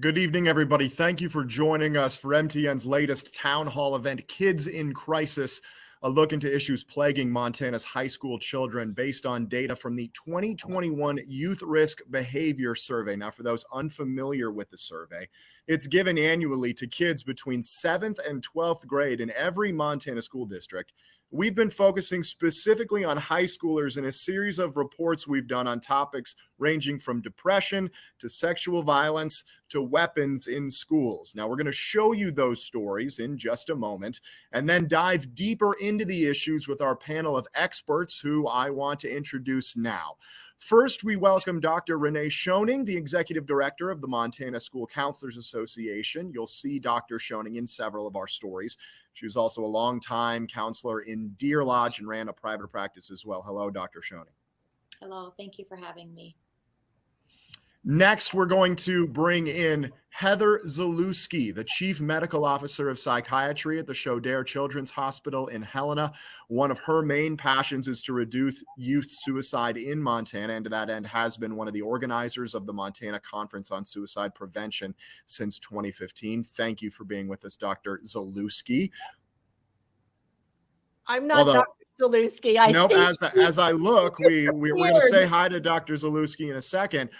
Good evening, everybody. Thank you for joining us for MTN's latest town hall event, Kids in Crisis, a look into issues plaguing Montana's high school children based on data from the 2021 Youth Risk Behavior Survey. Now, for those unfamiliar with the survey, it's given annually to kids between 7th and 12th grade in every Montana school district. We've been focusing specifically on high schoolers in a series of reports we've done on topics ranging from depression to sexual violence to weapons in schools. Now, we're going to show you those stories in just a moment and then dive deeper into the issues with our panel of experts who I want to introduce now. First, we welcome Dr. Renee Schoening, the Executive Director of the Montana School Counselors Association. You'll see Dr. Schoening in several of our stories. She was also a longtime counselor in Deer Lodge and ran a private practice as well. Hello, Dr. Schoening. Hello, thank you for having me. Next, we're going to bring in Heather Zalewski, the Chief Medical Officer of Psychiatry at the Shodair Children's Hospital in Helena. One of her main passions is to reduce youth suicide in Montana, and to that end has been one of the organizers of the Montana Conference on Suicide Prevention since 2015. Thank you for being with us, Dr. Zalewski. I'm not Dr. Zalewski. Nope, as I look, we're going to say hi to Dr. Zalewski in a second.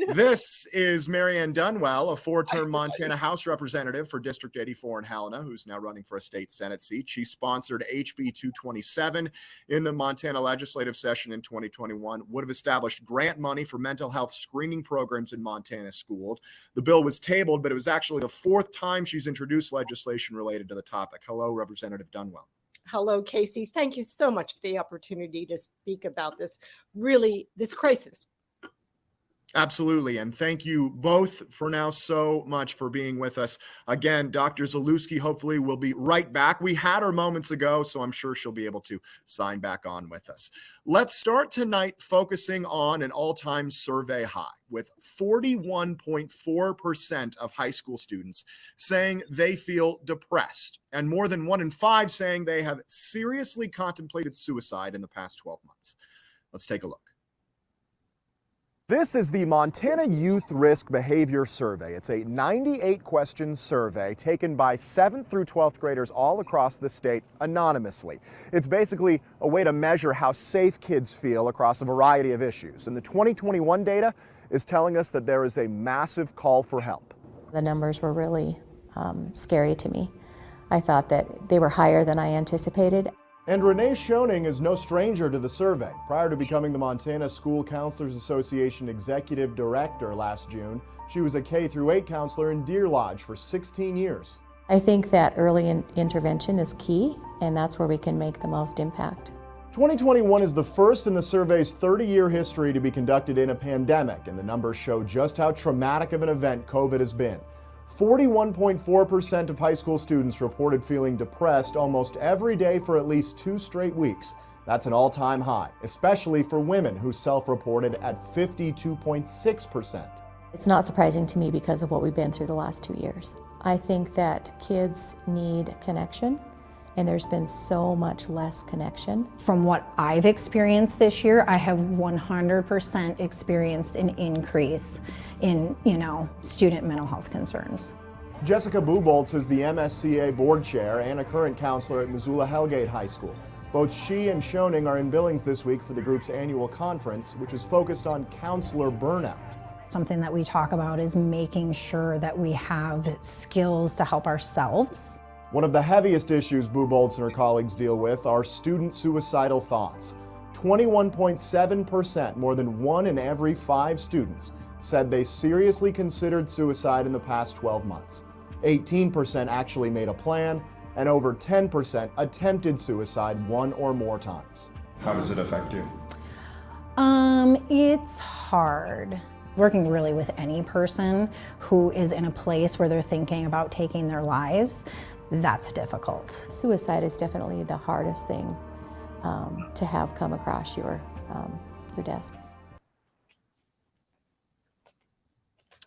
This is Marianne Dunwell, a four-term Montana House Representative for District 84 in Helena, who's now running for a state Senate seat. She sponsored HB 227 in the Montana legislative session in 2021, would have established grant money for mental health screening programs in Montana schools. The bill was tabled, but it was actually the fourth time she's introduced legislation related to the topic. Hello, Representative Dunwell. Hello, Casey. Thank you so much for the opportunity to speak about this crisis. Absolutely. And thank you both for now so much for being with us. Again, Dr. Zalewski hopefully will be right back. We had her moments ago, so I'm sure she'll be able to sign back on with us. Let's start tonight focusing on an all-time survey high, with 41.4% of high school students saying they feel depressed, and more than 1 in 5 saying they have seriously contemplated suicide in the past 12 months. Let's take a look. This is the Montana Youth Risk Behavior Survey. It's a 98-question survey taken by 7th through 12th graders all across the state anonymously. It's basically a way to measure how safe kids feel across a variety of issues. And the 2021 data is telling us that there is a massive call for help. The numbers were really scary to me. I thought that they were higher than I anticipated. And Renee Schoening is no stranger to the survey. Prior to becoming the Montana School Counselors Association Executive Director last June, she was a K-8 counselor in Deer Lodge for 16 years. I think that early intervention is key, and that's where we can make the most impact. 2021 is the first in the survey's 30-year history to be conducted in a pandemic, and the numbers show just how traumatic of an event COVID has been. 41.4% of high school students reported feeling depressed almost every day for at least 2 straight weeks. That's an all-time high, especially for women who self-reported at 52.6%. It's not surprising to me because of what we've been through the last 2 years. I think that kids need connection, and there's been so much less connection. From what I've experienced this year, I have 100% experienced an increase in, student mental health concerns. Jessica Buboltz is the MSCA board chair and a current counselor at Missoula Hellgate High School. Both she and Schoening are in Billings this week for the group's annual conference, which is focused on counselor burnout. Something that we talk about is making sure that we have skills to help ourselves. One of the heaviest issues Buboltz and her colleagues deal with are student suicidal thoughts. 21.7%, more than 1 in every 5 students, said they seriously considered suicide in the past 12 months. 18% actually made a plan, and over 10% attempted suicide 1 or more times. How does it affect you? It's hard. Working really with any person who is in a place where they're thinking about taking their lives, that's difficult. Suicide is definitely the hardest thing to have come across your desk.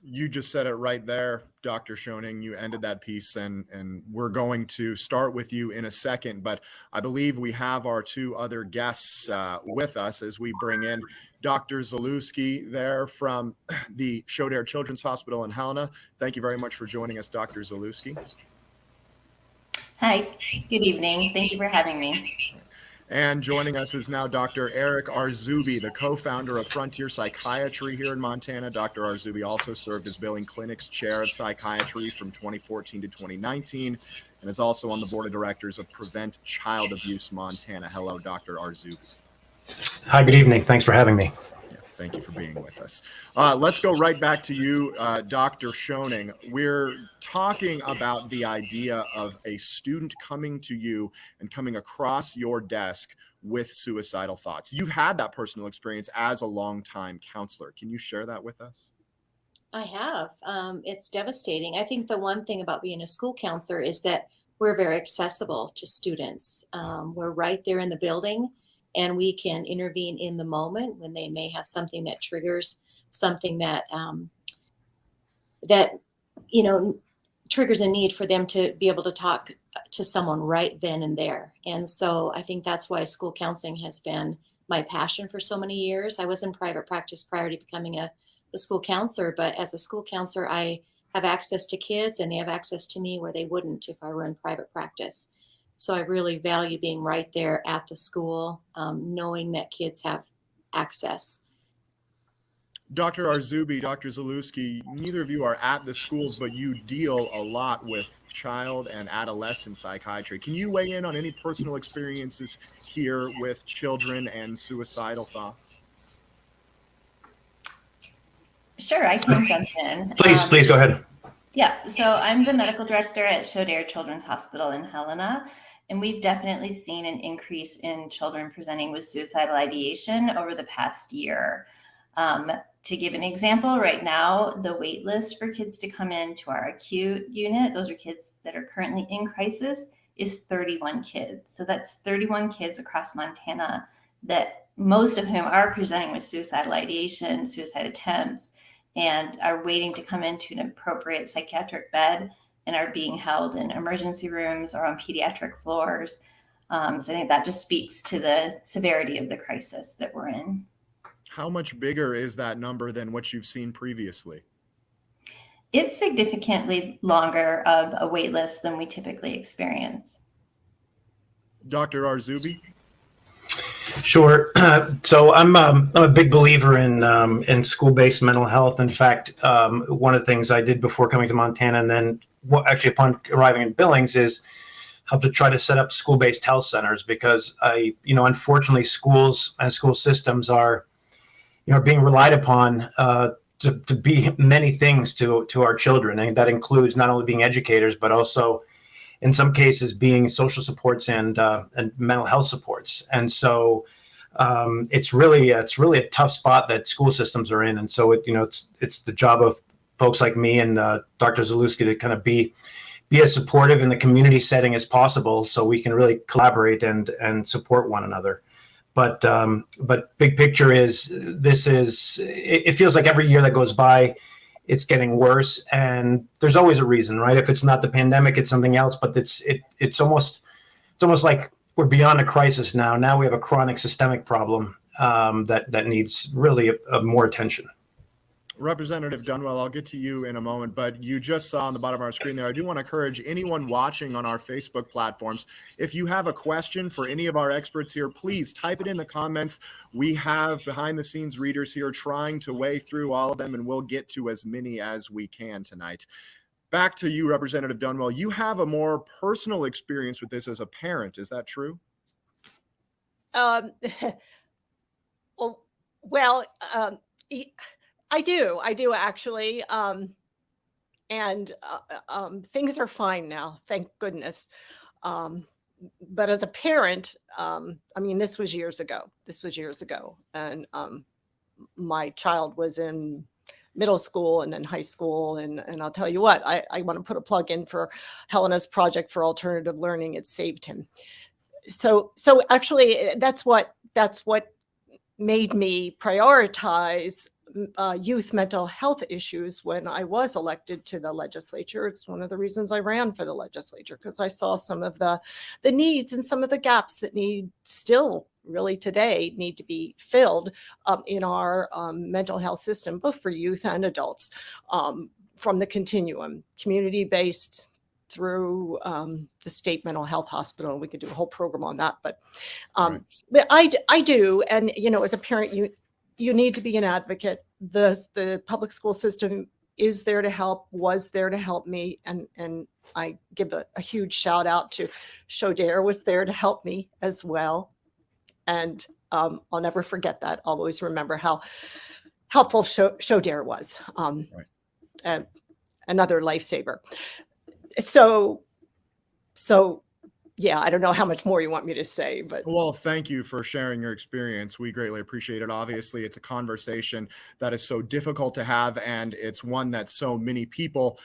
You just said it right there, Dr. Schoening. You ended that piece, and we're going to start with you in a second. But I believe we have our two other guests with us as we bring in Dr. Zalewski there from the Shodair Children's Hospital in Helena. Thank you very much for joining us, Dr. Zalewski. Hi, good evening. Thank you for having me. And joining us is now Dr. Eric Arzubi, the co-founder of Frontier Psychiatry here in Montana. Dr. Arzubi also served as Billing Clinic's chair of psychiatry from 2014 to 2019 and is also on the board of directors of Prevent Child Abuse Montana. Hello, Dr. Arzubi. Hi, good evening. Thanks for having me. Thank you for being with us. Let's go right back to you, Dr. Schoening. We're talking about the idea of a student coming to you and coming across your desk with suicidal thoughts. You've had that personal experience as a longtime counselor. Can you share that with us? I have. It's devastating. I think the one thing about being a school counselor is that we're very accessible to students. We're right there in the building, and we can intervene in the moment when they may have something that triggers something that triggers a need for them to be able to talk to someone right then and there. And so I think that's why school counseling has been my passion for so many years. I was in private practice prior to becoming a school counselor, but as a school counselor, I have access to kids and they have access to me where they wouldn't if I were in private practice. So I really value being right there at the school, knowing that kids have access. Dr. Arzubi, Dr. Zalewski, neither of you are at the schools, but you deal a lot with child and adolescent psychiatry. Can you weigh in on any personal experiences here with children and suicidal thoughts? Sure, I can jump in. Please go ahead. Yeah, so I'm the medical director at Shodair Children's Hospital in Helena, and we've definitely seen an increase in children presenting with suicidal ideation over the past year. To give an example, right now, the wait list for kids to come into our acute unit, those are kids that are currently in crisis, is 31 kids. So that's 31 kids across Montana that most of whom are presenting with suicidal ideation, suicide attempts, and are waiting to come into an appropriate psychiatric bed and are being held in emergency rooms or on pediatric floors. So I think that just speaks to the severity of the crisis that we're in. How much bigger is that number than what you've seen previously? It's significantly longer of a wait list than we typically experience. Dr. Arzubi? Sure. So I'm a big believer in school-based mental health. In fact, one of the things I did before coming to Montana, and then actually upon arriving in Billings, is help to try to set up school-based health centers, because unfortunately, schools and school systems are being relied upon to be many things to our children, and that includes not only being educators, but also in some cases being social supports and mental health supports. And so it's really a tough spot that school systems are in. And so it's the job of folks like me and Dr. Zalewski to kind of be as supportive in the community setting as possible, so we can really collaborate and support one another. But big picture is it feels like every year that goes by, it's getting worse, and there's always a reason, right? If it's not the pandemic, it's something else. But it's almost like we're beyond a crisis now. Now we have a chronic systemic problem that needs really more attention. Representative Dunwell, I'll get to you in a moment, but you just saw on the bottom of our screen there, I do want to encourage anyone watching on our Facebook platforms, if you have a question for any of our experts here, please type it in the comments. We have behind the scenes readers here trying to weigh through all of them, and we'll get to as many as we can tonight. Back to you, Representative Dunwell. You have a more personal experience with this as a parent. Is that true? I do actually. Things are fine now, thank goodness. But as a parent, this was years ago. And my child was in middle school and then high school. And I'll tell you what, I want to put a plug in for Helena's Project for Alternative Learning. It saved him. So actually that's what made me prioritize youth mental health issues when I was elected to the legislature. It's one of the reasons I ran for the legislature, because I saw some of the needs and some of the gaps that need still really today need to be filled in our mental health system, both for youth and adults, from the continuum, community-based through the state mental health hospital. We could do a whole program on that, but Right. but I do, and as a parent, you need to be an advocate. The public school system is there to help, was there to help me, and I give a huge shout out to Shodare, was there to help me as well, and I'll never forget that. I'll always remember how helpful Shodare was. Another lifesaver. So yeah, I don't know how much more you want me to say, but Well, thank you for sharing your experience. We greatly appreciate it. Obviously, it's a conversation that is so difficult to have, and it's one that so many people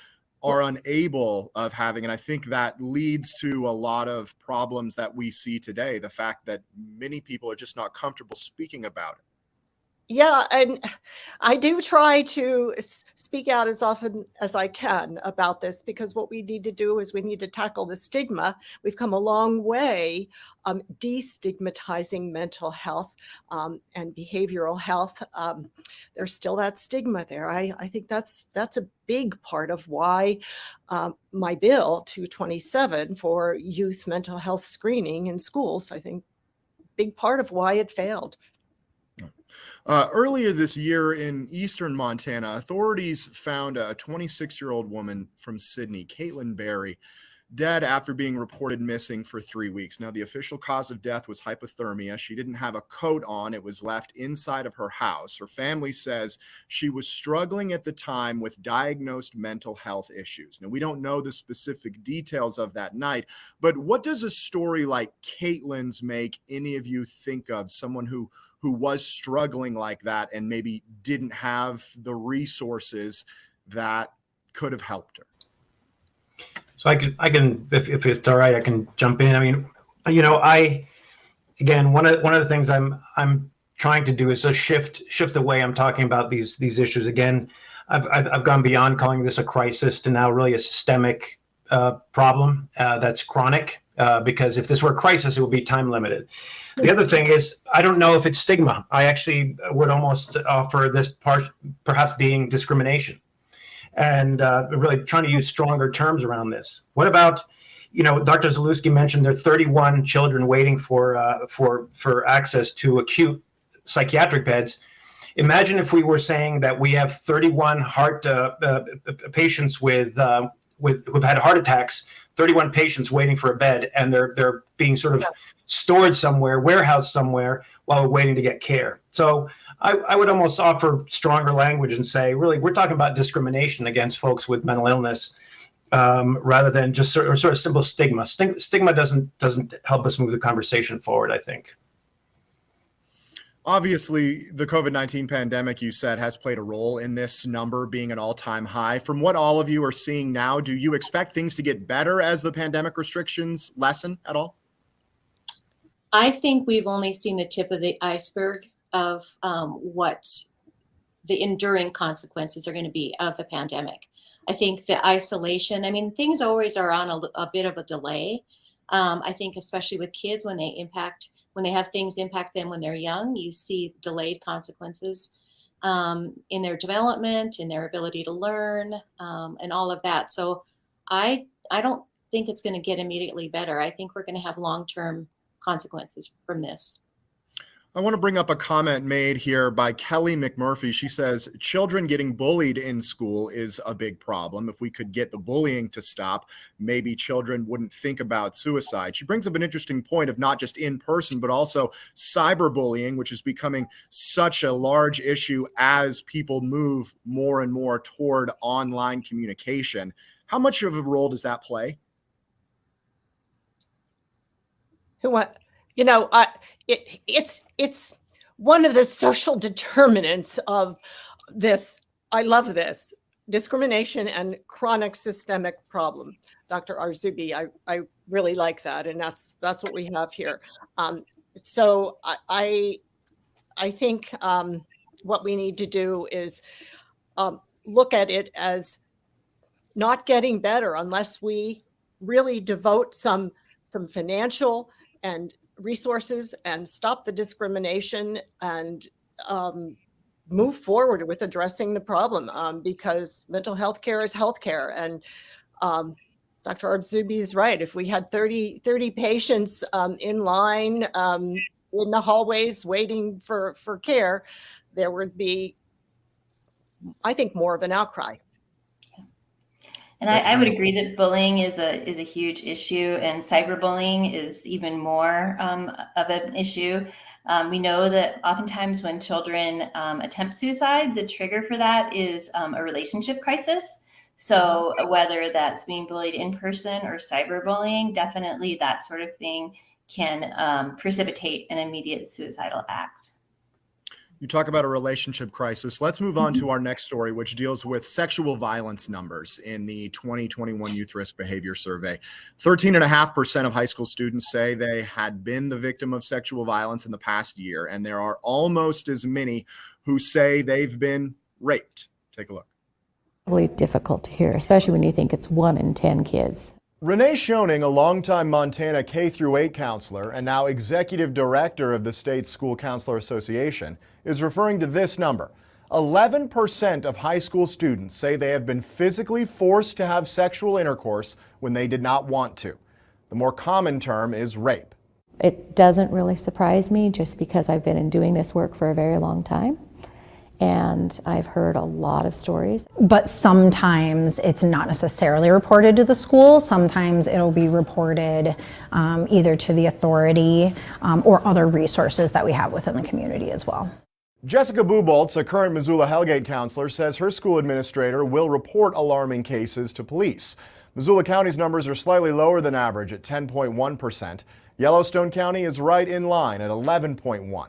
are unable of having. And I think that leads to a lot of problems that we see today. The fact that many people are just not comfortable speaking about it. yeah, and I do try to speak out as often as I can about this, because what we need to do is we need to tackle the stigma. We've come a long way destigmatizing mental health and behavioral health. There's still that stigma there. I think that's a big part of why my bill 227 for youth mental health screening in schools, I think, big part of why it failed. Earlier this year in eastern Montana, authorities found a 26-year-old woman from Sydney, Caitlin Berry, dead after being reported missing for 3 weeks. Now, the official cause of death was hypothermia. She didn't have a coat on. It was left inside of her house. Her family says she was struggling at the time with diagnosed mental health issues. Now, we don't know the specific details of that night, but what does a story like Caitlin's make any of you think of? Someone who was struggling like that and maybe didn't have the resources that could have helped her. So I can, if it's all right, I can jump in. I mean, again, one of the things I'm trying to do is to shift the way I'm talking about these issues. Again, I've gone beyond calling this a crisis to now really a systemic problem that's chronic. Because if this were a crisis, it would be time limited. The other thing is, I don't know if it's stigma. I actually would almost offer this part perhaps being discrimination, and really trying to use stronger terms around this. What about, Dr. Zalewski mentioned there are 31 children waiting for access to acute psychiatric beds. Imagine if we were saying that we have 31 heart patients who've had heart attacks, 31 patients waiting for a bed, and they're being sort of stored somewhere, warehoused somewhere while we're waiting to get care. So I would almost offer stronger language and say, really, we're talking about discrimination against folks with mental illness, rather than just sort of simple stigma. Stigma doesn't help us move the conversation forward, I think. Obviously, the COVID-19 pandemic, you said, has played a role in this number being an all-time high. From what all of you are seeing now, do you expect things to get better as the pandemic restrictions lessen at all? I think we've only seen the tip of the iceberg of what the enduring consequences are going to be of the pandemic. I think the isolation, things always are on a bit of a delay. I think especially with kids, when they have things impact them when they're young, you see delayed consequences in their development, in their ability to learn, and all of that. So I don't think it's going to get immediately better. I think we're going to have long-term consequences from this. I want to bring up a comment made here by Kelly McMurphy. She says, children getting bullied in school is a big problem. If we could get the bullying to stop, maybe children wouldn't think about suicide. She brings up an interesting point of not just in person, but also cyberbullying, which is becoming such a large issue as people move more and more toward online communication. How much of a role does that play? It's one of the social determinants of this. I love this discrimination and chronic systemic problem. Dr. Arzubi, I really like that, and that's what we have here. So I think what we need to do is look at it as not getting better unless we really devote some financial and resources and stop the discrimination and move forward with addressing the problem, because mental health care is health care. And Dr. Arzubi is right. If we had 30 patients in line in the hallways waiting for care, there would be, I think, more of an outcry. And I would agree that bullying is a huge issue, and cyberbullying is even more of an issue. We know that oftentimes when children attempt suicide, the trigger for that is a relationship crisis. So whether that's being bullied in person or cyberbullying, definitely that sort of thing can precipitate an immediate suicidal act. You talk about a relationship crisis. Let's move on to our next story, which deals with sexual violence numbers in the 2021 Youth Risk Behavior Survey. 13.5% of high school students say they had been the victim of sexual violence in the past year, and there are almost as many who say they've been raped. Take a look. Really difficult to hear, especially when you think it's 1 in 10 kids. Renee Schoening, a longtime Montana K-8 counselor and now executive director of the state's School Counselor Association, is referring to this number. 11% of high school students say they have been physically forced to have sexual intercourse when they did not want to. The more common term is rape. It doesn't really surprise me just because I've been doing this work for a very long time. And I've heard a lot of stories. But sometimes it's not necessarily reported to the school. Sometimes it'll be reported either to the authority or other resources that we have within the community as well. Jessica Buboltz, a current Missoula-Hellgate counselor, says her school administrator will report alarming cases to police. Missoula County's numbers are slightly lower than average at 10.1%. Yellowstone County is right in line at 11.1%.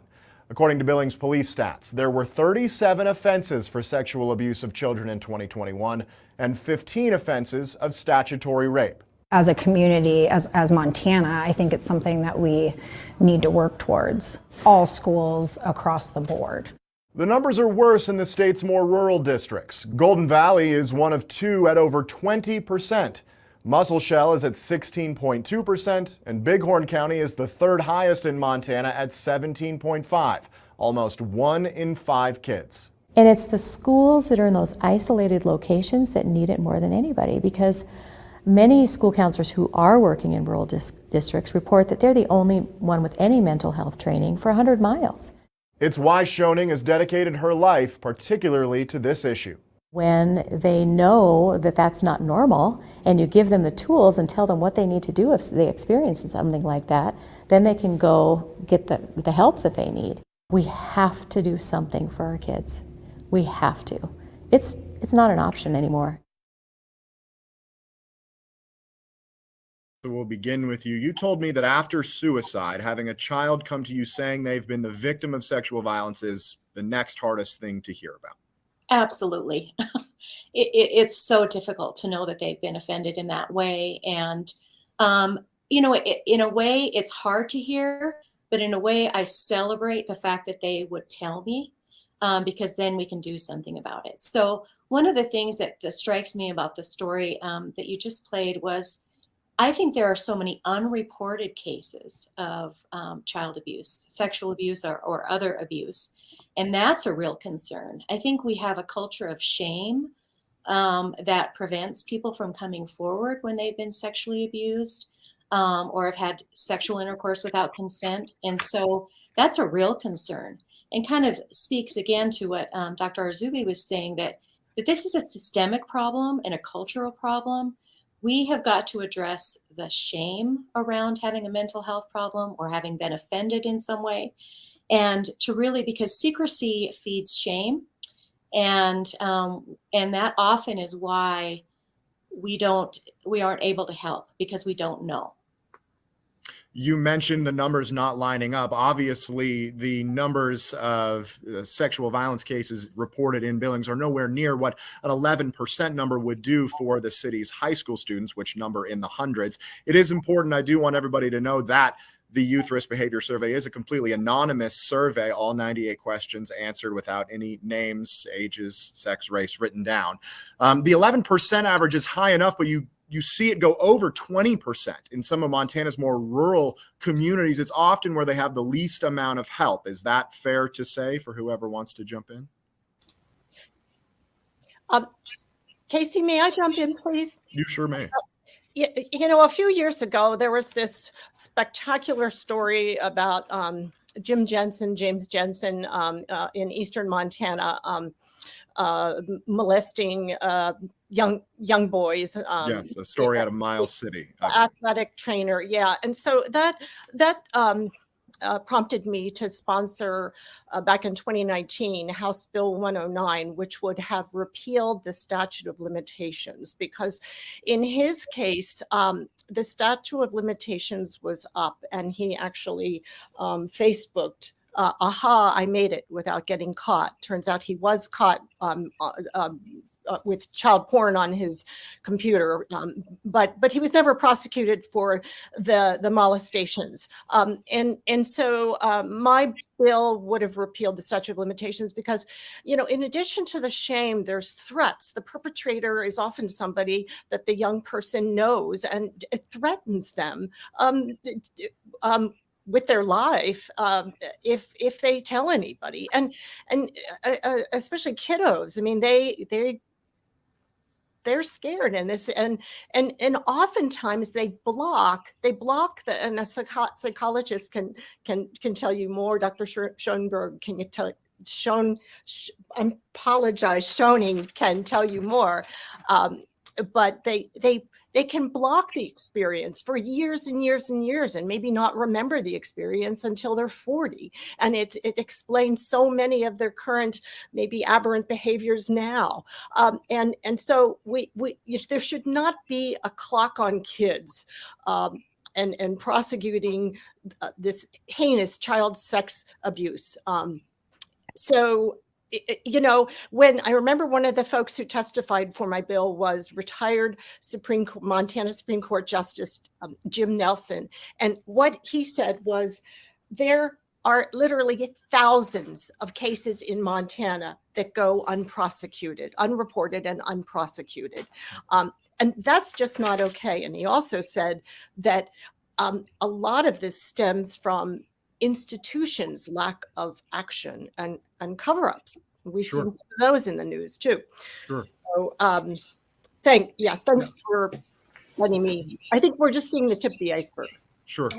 According to Billings police stats, there were 37 offenses for sexual abuse of children in 2021 and 15 offenses of statutory rape. As a community, as Montana, I think it's something that we need to work towards. All schools across the board. The numbers are worse in the state's more rural districts. Golden Valley is one of 2 at over 20%. Muscle Shell is at 16.2%, and Bighorn County is the 3rd highest in Montana at 17.5%, almost 1 in 5 kids. And it's the schools that are in those isolated locations that need it more than anybody, because many school counselors who are working in rural districts report that they're the only one with any mental health training for 100 miles. It's why Schoening has dedicated her life particularly to this issue. When they know that that's not normal, and you give them the tools and tell them what they need to do if they experience something like that, then they can go get the help that they need. We have to do something for our kids. We have to. It's not an option anymore. So we'll begin with you. You told me that after suicide, having a child come to you saying they've been the victim of sexual violence is the next hardest thing to hear about. Absolutely. It's so difficult to know that they've been offended in that way. And, in a way, it's hard to hear, but in a way, I celebrate the fact that they would tell me, because then we can do something about it. So one of the things that strikes me about the story that you just played was, I think there are so many unreported cases of child abuse, sexual abuse, or other abuse. And that's a real concern. I think we have a culture of shame that prevents people from coming forward when they've been sexually abused or have had sexual intercourse without consent. And so that's a real concern, and kind of speaks again to what Dr. Arzubi was saying, that this is a systemic problem and a cultural problem. We have got to address the shame around having a mental health problem or having been offended in some way. And to really, because secrecy feeds shame, and that often is why we aren't able to help, because we don't know. You mentioned the numbers not lining up. Obviously, the numbers of sexual violence cases reported in Billings are nowhere near what an 11% number would do for the city's high school students, which number in the hundreds. It is important. I do want everybody to know that the Youth Risk Behavior Survey is a completely anonymous survey, all 98 questions answered without any names, ages, sex, race written down. The 11% average is high enough, but you see it go over 20% in some of Montana's more rural communities. It's often where they have the least amount of help. Is that fair to say for whoever wants to jump in? Casey, may I jump in, please? You sure may. You know, a few years ago, there was this spectacular story about James Jensen in eastern Montana, molesting young boys. Yes, a story out of Miles City. Athletic trainer, yeah. And so that prompted me to sponsor back in 2019 House Bill 109, which would have repealed the statute of limitations, because in his case, the statute of limitations was up, and he actually Facebooked, aha, I made it without getting caught. Turns out he was caught with child porn on his computer, but he was never prosecuted for the molestations. And so my bill would have repealed the statute of limitations because, you know, in addition to the shame, there's threats. The perpetrator is often somebody that the young person knows, and it threatens them with their life if they tell anybody, and especially kiddos. I mean, they're scared in this, and oftentimes they block and a psychologist can tell you more. Dr. Schoenberg, can you tell? I apologize, Schoening can tell you more, but they can block the experience for years and years and years, and maybe not remember the experience until they're 40. And it explains so many of their current, maybe aberrant behaviors now. And so there should not be a clock on kids and prosecuting this heinous child sex abuse. So, you know, when I remember one of the folks who testified for my bill was retired Montana Supreme Court Justice Jim Nelson. And what he said was, there are literally thousands of cases in Montana that go unprosecuted, unreported and unprosecuted. And that's just not okay. And he also said that a lot of this stems from institutions' lack of action and cover-ups. We've seen some of those in the news too. Sure. So thanks for letting me. I think we're just seeing the tip of the iceberg. Sure. I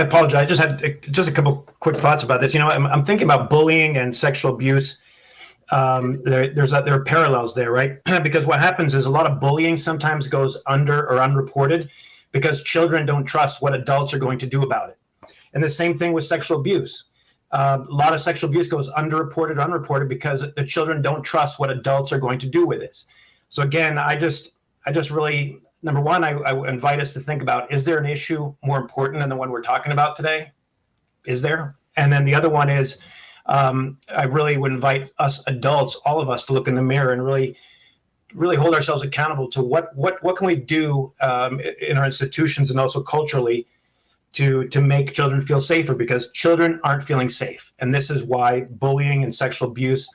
apologize. I just had just a couple quick thoughts about this. You know, I'm thinking about bullying and sexual abuse. There are parallels there, right? Because what happens is a lot of bullying sometimes goes under or unreported because children don't trust what adults are going to do about it. And the same thing with sexual abuse. A lot of sexual abuse goes underreported, unreported because the children don't trust what adults are going to do with this. So again, I just really, number one, I invite us to think about, is there an issue more important than the one we're talking about today? Is there? And then the other one is, I really would invite us adults, all of us, to look in the mirror and really hold ourselves accountable to what can we do in our institutions and also culturally to make children feel safer, because children aren't feeling safe. And this is why bullying and sexual abuse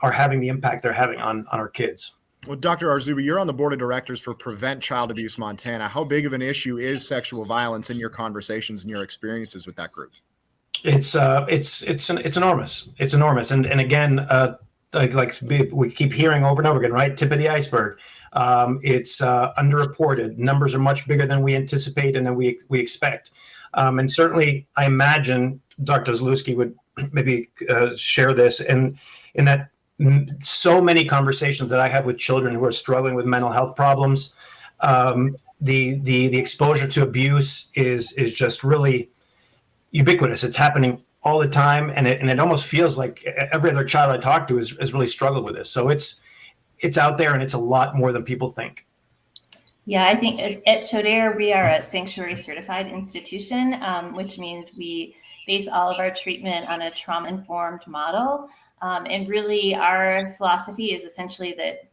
are having the impact they're having on our kids. Well, Dr. Arzubi, you're on the board of directors for Prevent Child Abuse Montana. How big of an issue is sexual violence in your conversations and your experiences with that group? It's enormous. It's enormous. And again, like we keep hearing over and over again, right? Tip of the iceberg. It's underreported. Numbers are much bigger than we anticipate and than we expect. And certainly, I imagine Dr. Zalewski would maybe share this, and in that so many conversations that I have with children who are struggling with mental health problems, the exposure to abuse is just really ubiquitous. It's happening all the time, and it almost feels like every other child I talk to has really struggled with this. So it's out there, and it's a lot more than people think. Yeah, I think at Chaudhary, we are a sanctuary certified institution, which means we base all of our treatment on a trauma-informed model. And really our philosophy is essentially that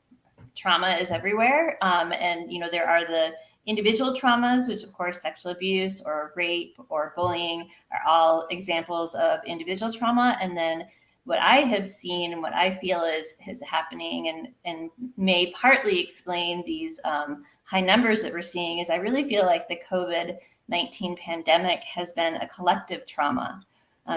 trauma is everywhere. And, you know, there are the Individual traumas, which of course sexual abuse or rape or bullying are all examples of individual trauma. And then what I have seen and what I feel is happening and may partly explain these high numbers that we're seeing is I really feel like the COVID-19 pandemic has been a collective trauma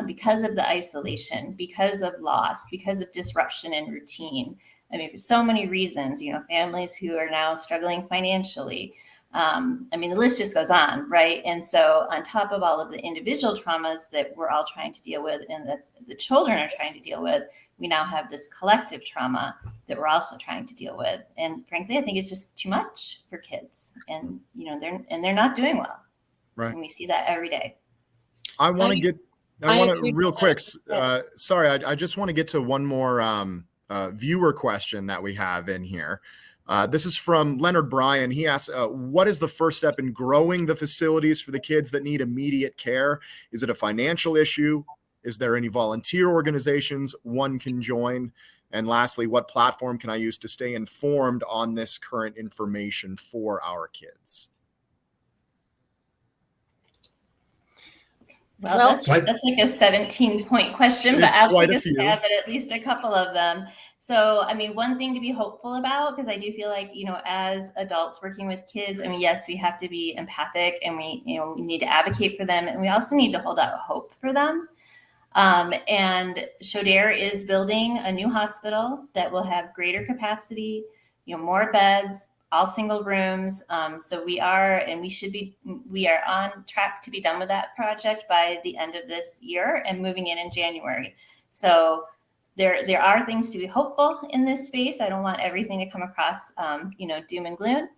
because of the isolation, because of loss, because of disruption in routine. I mean, for so many reasons, families who are now struggling financially. The list just goes on, right? And so on top of all of the individual traumas that we're all trying to deal with and that the children are trying to deal with, we now have this collective trauma that we're also trying to deal with. And frankly, I think it's just too much for kids, and they're not doing well. Right. And we see that every day. I want to agree real with quick. that. Sorry, I just want to get to one more viewer question that we have in here. This is from Leonard Bryan. He asks, what is the first step in growing the facilities for the kids that need immediate care? Is it a financial issue? Is there any volunteer organizations one can join? And lastly, what platform can I use to stay informed on this current information for our kids? Well, that's like a 17-point question, but I'll take a stab at least a couple of them. So, one thing to be hopeful about, because I do feel like, as adults working with kids, yes, we have to be empathic and we need to advocate for them. And we also need to hold out hope for them. And Shodair is building a new hospital that will have greater capacity, more beds, all single rooms. So we are on track to be done with that project by the end of this year and moving in January. So there are things to be hopeful in this space. I don't want everything to come across, doom and gloom.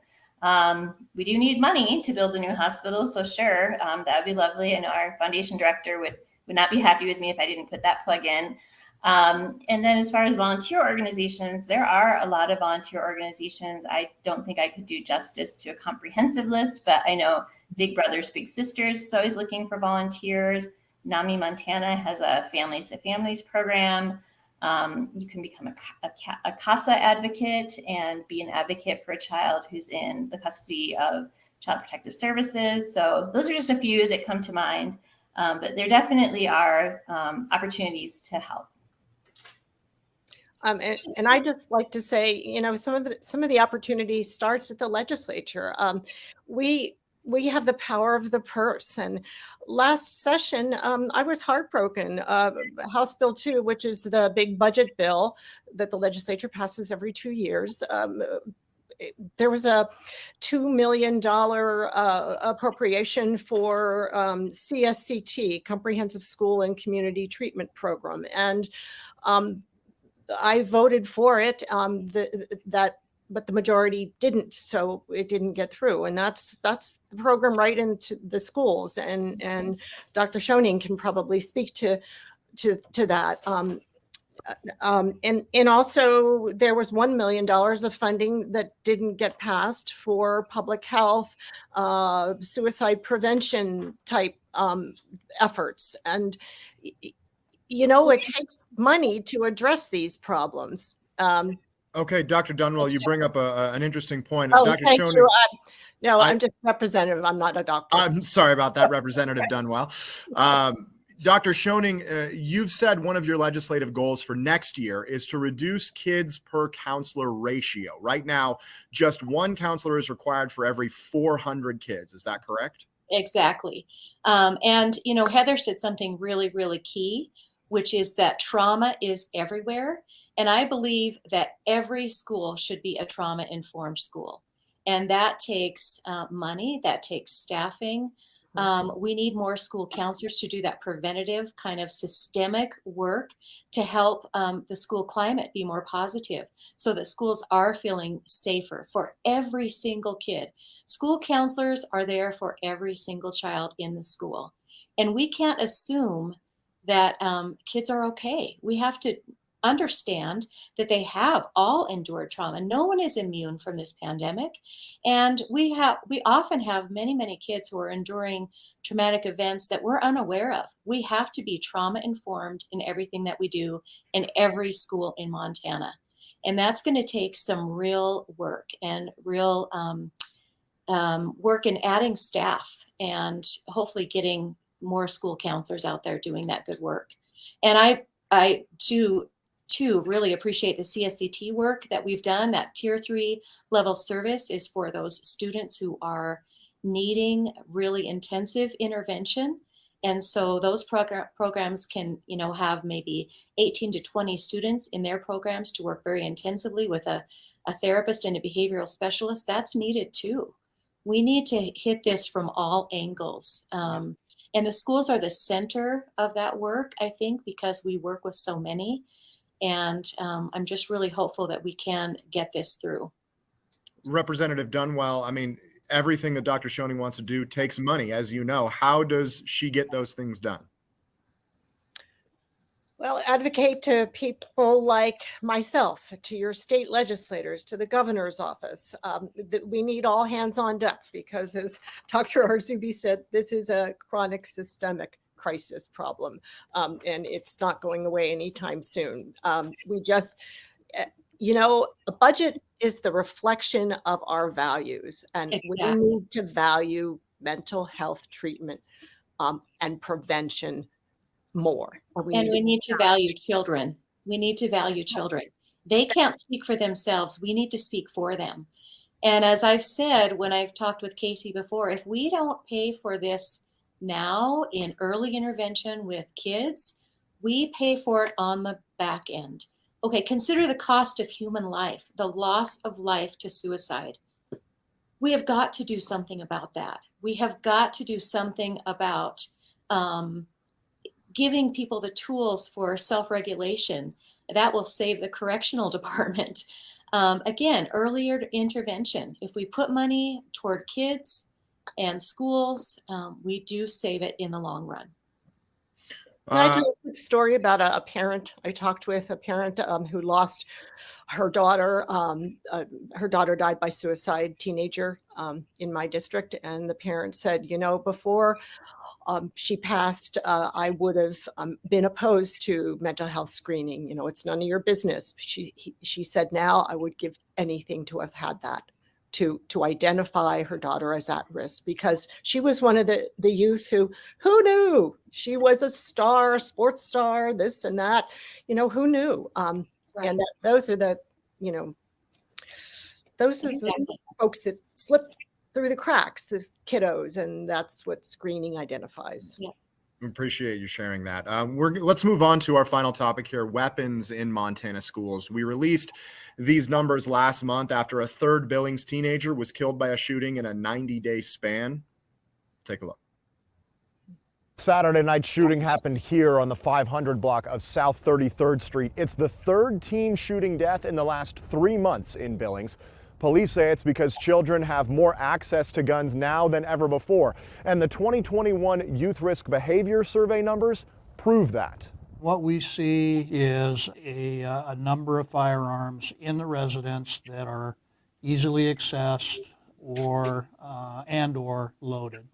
We do need money to build the new hospital. So sure, that would be lovely. I know our foundation director would not be happy with me if I didn't put that plug in. And then as far as volunteer organizations, there are a lot of volunteer organizations. I don't think I could do justice to a comprehensive list, but I know Big Brothers Big Sisters is always looking for volunteers. NAMI Montana has a Families to Families program. You can become a CASA advocate and be an advocate for a child who's in the custody of Child Protective Services. So those are just a few that come to mind, but there definitely are opportunities to help. And I just like to say, some of the opportunity starts at the legislature. We have the power of the purse. And last session, I was heartbroken. House Bill 2, which is the big budget bill that the legislature passes every 2 years. There was a $2 million appropriation for CSCT, Comprehensive School and Community Treatment Program. And I voted for it, but the majority didn't, so it didn't get through. And that's the program right into the schools. And Dr. Schoening can probably speak to that. And also there was $1 million of funding that didn't get passed for public health, suicide prevention type efforts. And it takes money to address these problems. Okay, Dr. Dunwell, you bring up an interesting point. Oh, Dr. thank Schoening, you. I'm just representative. I'm not a doctor. I'm sorry about that, Representative Dunwell. Dr. Schoening, you've said one of your legislative goals for next year is to reduce kids per counselor ratio. Right now, just one counselor is required for every 400 kids. Is that correct? Exactly. And Heather said something really, really key, which is that trauma is everywhere. And I believe that every school should be a trauma-informed school. And that takes money, that takes staffing. We need more school counselors to do that preventative kind of systemic work to help the school climate be more positive so that schools are feeling safer for every single kid. School counselors are there for every single child in the school. And we can't assume that kids are okay. We have to understand that they have all endured trauma. No one is immune from this pandemic. And we often have many, many kids who are enduring traumatic events that we're unaware of. We have to be trauma informed in everything that we do in every school in Montana. And that's going to take some real work and real work in adding staff and hopefully getting more school counselors out there doing that good work. And I too really appreciate the CSCT work that we've done. That tier 3 level service is for those students who are needing really intensive intervention. And so those programs can, have maybe 18 to 20 students in their programs to work very intensively with a therapist and a behavioral specialist. That's needed too. We need to hit this from all angles. And the schools are the center of that work, I think, because we work with so many. And I'm just really hopeful that we can get this through. Representative Dunwell, I mean, everything that Dr. Schoening wants to do takes money, as you know. How does she get those things done? Well, advocate to people like myself, to your state legislators, to the governor's office. We need all hands on deck because, as Dr. Arzubi said, this is a chronic systemic crisis problem, and it's not going away anytime soon. We just, a budget is the reflection of our values, and Exactly. we need to value mental health treatment and prevention more. And we need to value children. We need to value children. They can't speak for themselves. We need to speak for them. And as I've said, when I've talked with Casey before, if we don't pay for this now in early intervention with kids, we pay for it on the back end. Okay, consider the cost of human life, the loss of life to suicide. We have got to do something about that. We have got to do something about giving people the tools for self-regulation. That will save the correctional department. Again, earlier intervention. If we put money toward kids and schools, we do save it in the long run. Can I tell a quick story about a parent? I talked with a parent who lost her daughter. Her daughter died by suicide, teenager, in my district. And the parent said, before she passed, I would have been opposed to mental health screening. It's none of your business. She said, now I would give anything to have had that, to identify her daughter as at risk, because she was one of the youth who knew she was a star, a sports star, this and that, who knew? Right. And those are the, those are the folks that slipped through the cracks, these kiddos, and that's what screening identifies. Yeah. Appreciate you sharing that. Let's move on to our final topic here, weapons in Montana schools. We released these numbers last month after a third Billings teenager was killed by a shooting in a 90-day span. Take a look. Saturday night shooting happened here on the 500 block of South 33rd Street. It's the third teen shooting death in the last 3 months in Billings. Police say it's because children have more access to guns now than ever before. And the 2021 Youth Risk Behavior Survey numbers prove that. What we see is a number of firearms in the residence that are easily accessed or loaded.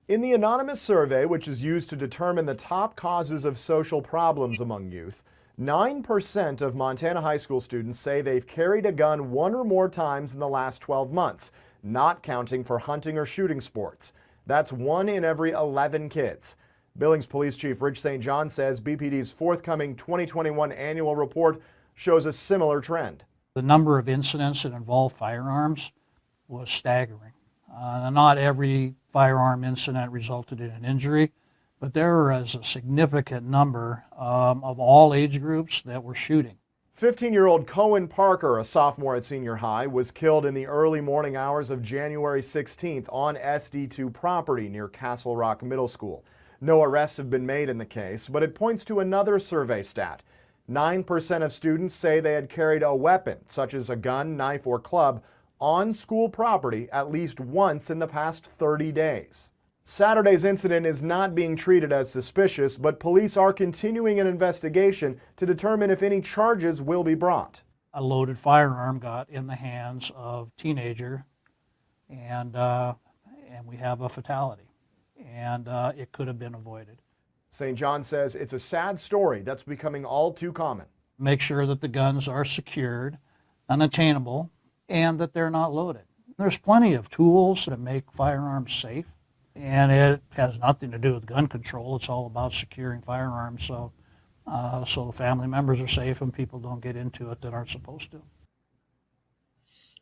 In the anonymous survey, which is used to determine the top causes of social problems among youth, 9% of Montana high school students say they've carried a gun one or more times in the last 12 months, not counting for hunting or shooting sports. That's 1 in every 11 kids. Billings Police Chief Rich St. John says BPD's forthcoming 2021 annual report shows a similar trend. The number of incidents that involve firearms was staggering. Not every firearm incident resulted in an injury, but there was a significant number of all age groups that were shooting. 15-year-old Cohen Parker, a sophomore at senior high, was killed in the early morning hours of January 16th on SD2 property near Castle Rock Middle School. No arrests have been made in the case, but it points to another survey stat. 9% of students say they had carried a weapon, such as a gun, knife, or club, on school property at least once in the past 30 days. Saturday's incident is not being treated as suspicious, but police are continuing an investigation to determine if any charges will be brought. A loaded firearm got in the hands of a teenager, and we have a fatality, and it could have been avoided. St. John says it's a sad story that's becoming all too common. Make sure that the guns are secured, unattainable, and that they're not loaded. There's plenty of tools that make firearms safe, and it has nothing to do with gun control. It's all about securing firearms so the family members are safe and people don't get into it that aren't supposed to.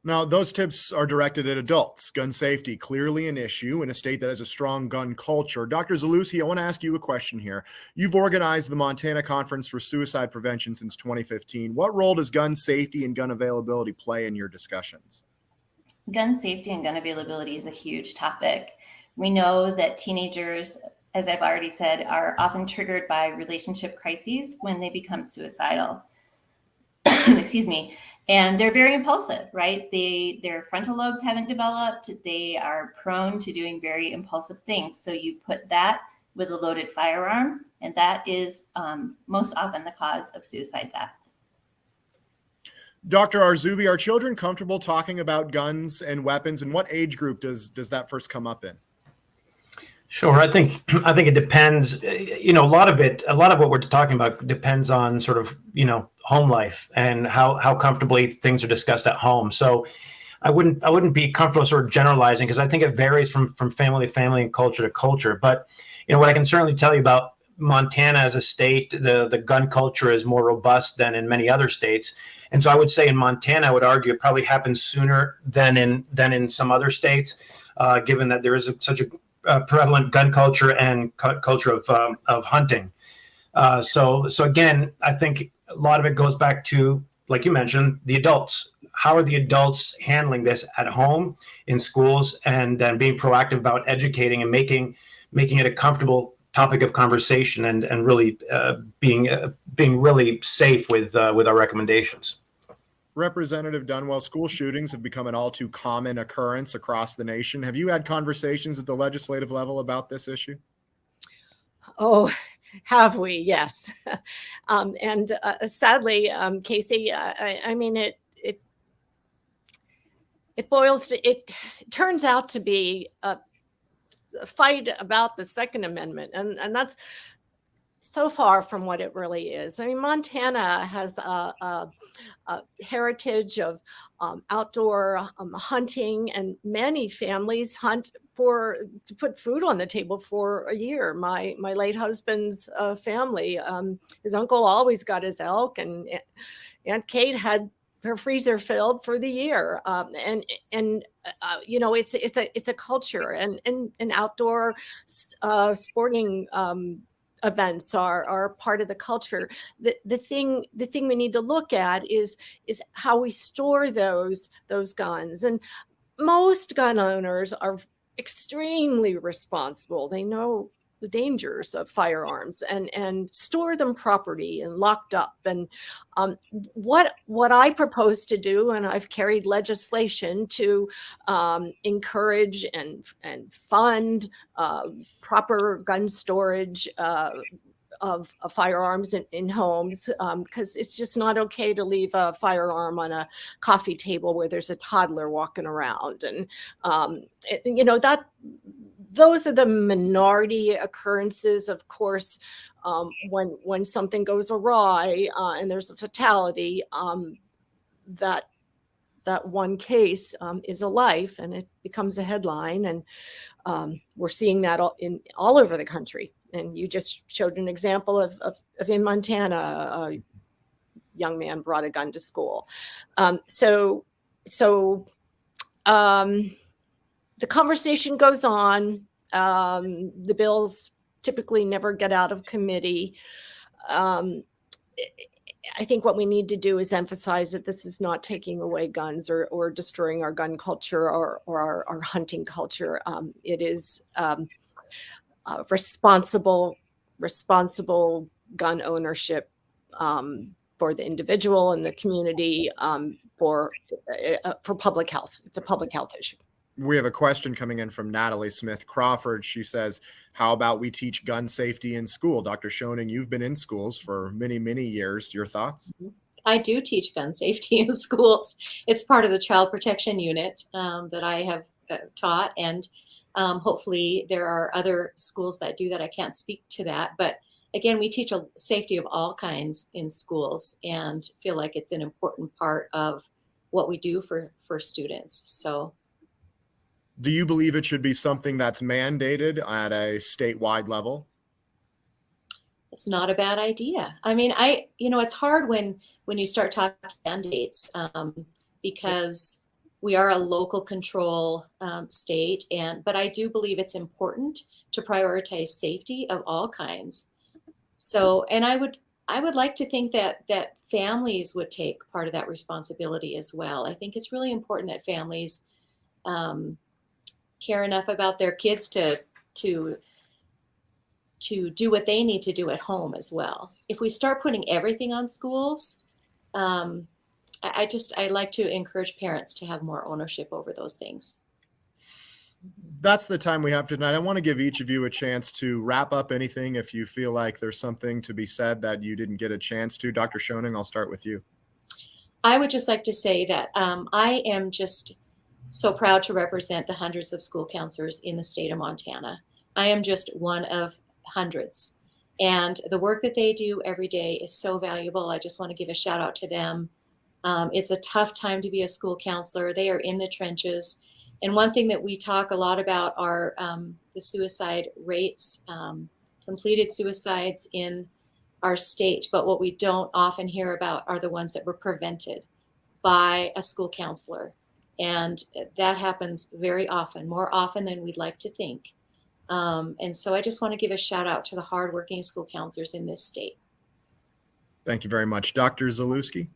Now, those tips are directed at adults. Gun safety, clearly an issue in a state that has a strong gun culture. Dr. Zaluski, I want to ask you a question here. You've organized the Montana Conference for Suicide Prevention since 2015. What role does gun safety and gun availability play in your discussions? Gun safety and gun availability is a huge topic. We know that teenagers, as I've already said, are often triggered by relationship crises when they become suicidal. Excuse me. And they're very impulsive, right? Their frontal lobes haven't developed. They are prone to doing very impulsive things. So you put that with a loaded firearm, and that is most often the cause of suicide death. Dr. Arzubi, are children comfortable talking about guns and weapons? And what age group does that first come up in? Sure. I think it depends. A lot of what we're talking about depends on sort of, home life and how comfortably things are discussed at home. So I wouldn't be comfortable sort of generalizing, because I think it varies from family to family and culture to culture. But, what I can certainly tell you about Montana as a state, the gun culture is more robust than in many other states. And so I would say in Montana, I would argue it probably happens sooner than in some other states, given that there is such a prevalent gun culture and culture of hunting. So again, I think a lot of it goes back to, like you mentioned, the adults. How are the adults handling this at home, in schools, and being proactive about educating and making it a comfortable topic of conversation, and really being really safe with our recommendations. Representative Dunwell, school shootings have become an all too common occurrence across the nation. Have you had conversations at the legislative level about this issue? Oh, have we? Yes. And sadly, Casey, I mean, it turns out to be a fight about the Second Amendment. And that's so far from what it really is. I mean, Montana has a heritage of outdoor hunting, and many families hunt to put food on the table for a year. My late husband's family, his uncle always got his elk, and Aunt Kate had her freezer filled for the year. It's a culture, and outdoor sporting events are part of the culture. The thing we need to look at is how we store those guns. And most gun owners are extremely responsible. They know the dangers of firearms and store them properly and locked up. And what I propose to do, and I've carried legislation to encourage and fund proper gun storage of firearms in homes, because it's just not okay to leave a firearm on a coffee table where there's a toddler walking around. And that those are the minority occurrences. Of course, when something goes awry and there's a fatality, that one case is a life, and it becomes a headline. And we're seeing that all over the country. And you just showed an example of in Montana, a young man brought a gun to school. So the conversation goes on. The bills typically never get out of committee. I think what we need to do is emphasize that this is not taking away guns or destroying our gun culture or our hunting culture. It is responsible gun ownership for the individual and the community, for public health. It's a public health issue. We have a question coming in from Natalie Smith Crawford. She says, how about we teach gun safety in school? Dr. Schoening, you've been in schools for many, many years. Your thoughts? I do teach gun safety in schools. It's part of the child protection unit that I have taught. And hopefully there are other schools that do that. I can't speak to that. But again, we teach safety of all kinds in schools, and feel like it's an important part of what we do for students. So Do you believe it should be something that's mandated at a statewide level? It's not a bad idea. I mean, it's hard when you start talking mandates, because we are a local control state, but I do believe it's important to prioritize safety of all kinds. So, and I would like to think that families would take part of that responsibility as well. I think it's really important that families care enough about their kids to do what they need to do at home as well. If we start putting everything on schools, I like to encourage parents to have more ownership over those things. That's the time we have tonight. I want to give each of you a chance to wrap up anything if you feel like there's something to be said that you didn't get a chance to. Dr. Schoening, I'll start with you. I would just like to say that I am just so proud to represent the hundreds of school counselors in the state of Montana. I am just one of hundreds. And the work that they do every day is so valuable. I just want to give a shout out to them. It's a tough time to be a school counselor. They are in the trenches. And one thing that we talk a lot about are the suicide rates, completed suicides in our state. But what we don't often hear about are the ones that were prevented by a school counselor. And that happens very often, more often than we'd like to think. And so I just want to give a shout out to the hardworking school counselors in this state. Thank you very much. Dr. Zalewski?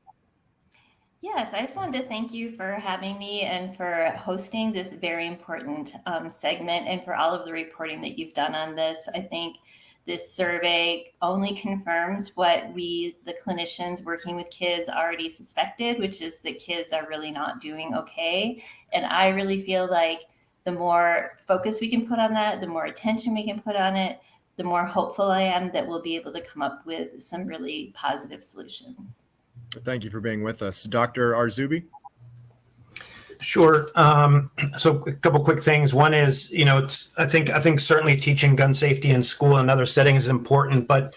Yes, I just wanted to thank you for having me and for hosting this very important segment and for all of the reporting that you've done on this. I think this survey only confirms what we, the clinicians working with kids, already suspected, which is that kids are really not doing okay. And I really feel like the more focus we can put on that, the more attention we can put on it, the more hopeful I am that we'll be able to come up with some really positive solutions. Thank you for being with us. Dr. Arzubi? Sure. So a couple quick things. One is, I think certainly teaching gun safety in school and other settings is important, but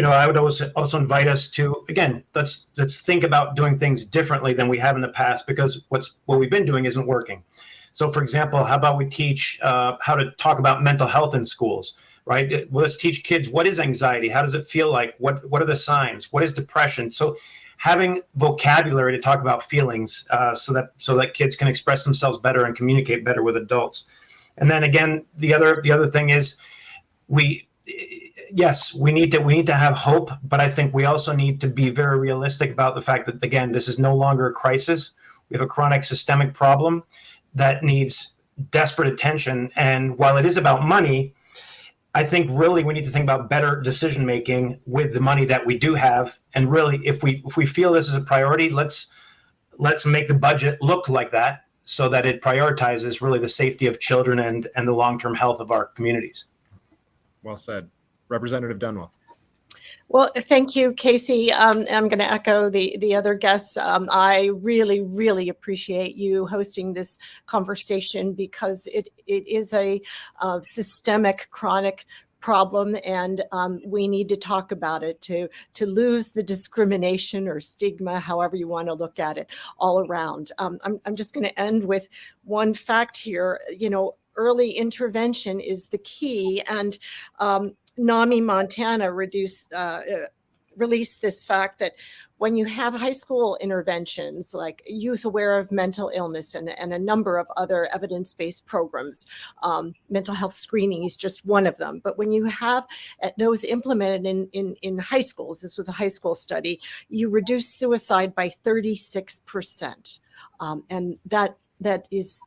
I would also invite us to, again, let's think about doing things differently than we have in the past, because what we've been doing isn't working. So, for example, how about we teach how to talk about mental health in schools, right? Let's teach kids, what is anxiety? How does it feel like? What are the signs? What is depression? So having vocabulary to talk about feelings so that kids can express themselves better and communicate better with adults. And then again, the other thing is we need to have hope, but I think we also need to be very realistic about the fact that, again, this is no longer a crisis. We have a chronic systemic problem that needs desperate attention. And while it is about money, I think really we need to think about better decision making with the money that we do have. And really, if we feel this is a priority, let's make the budget look like that, so that it prioritizes really the safety of children and the long-term health of our communities. Well said. Representative Dunwell. Well, thank you, Casey. I'm going to echo the other guests. I really, really appreciate you hosting this conversation, because it is a systemic, chronic problem, and we need to talk about it to lose the discrimination or stigma, however you want to look at it, all around. I'm just going to end with one fact here. Early intervention is the key, and NAMI Montana released this fact that when you have high school interventions like Youth Aware of Mental Illness and a number of other evidence-based programs, mental health screening is just one of them. But when you have those implemented in high schools, this was a high school study, you reduce suicide by 36%. And that is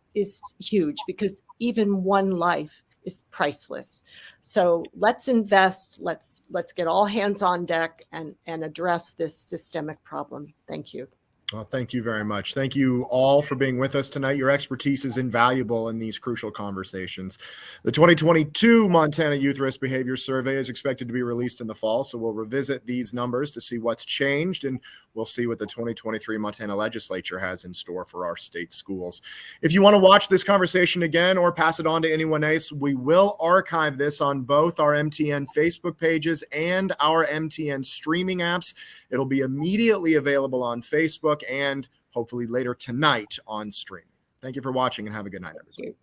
huge, because even one life is priceless. So let's invest, let's get all hands on deck and address this systemic problem. Thank you. Well, thank you very much. Thank you all for being with us tonight. Your expertise is invaluable in these crucial conversations. The 2022 Montana Youth Risk Behavior Survey is expected to be released in the fall, so we'll revisit these numbers to see what's changed, and we'll see what the 2023 Montana legislature has in store for our state schools. If you want to watch this conversation again or pass it on to anyone else, we will archive this on both our MTN Facebook pages and our MTN streaming apps. It'll be immediately available on Facebook and hopefully later tonight on streaming. Thank you for watching, and have a good night, everybody.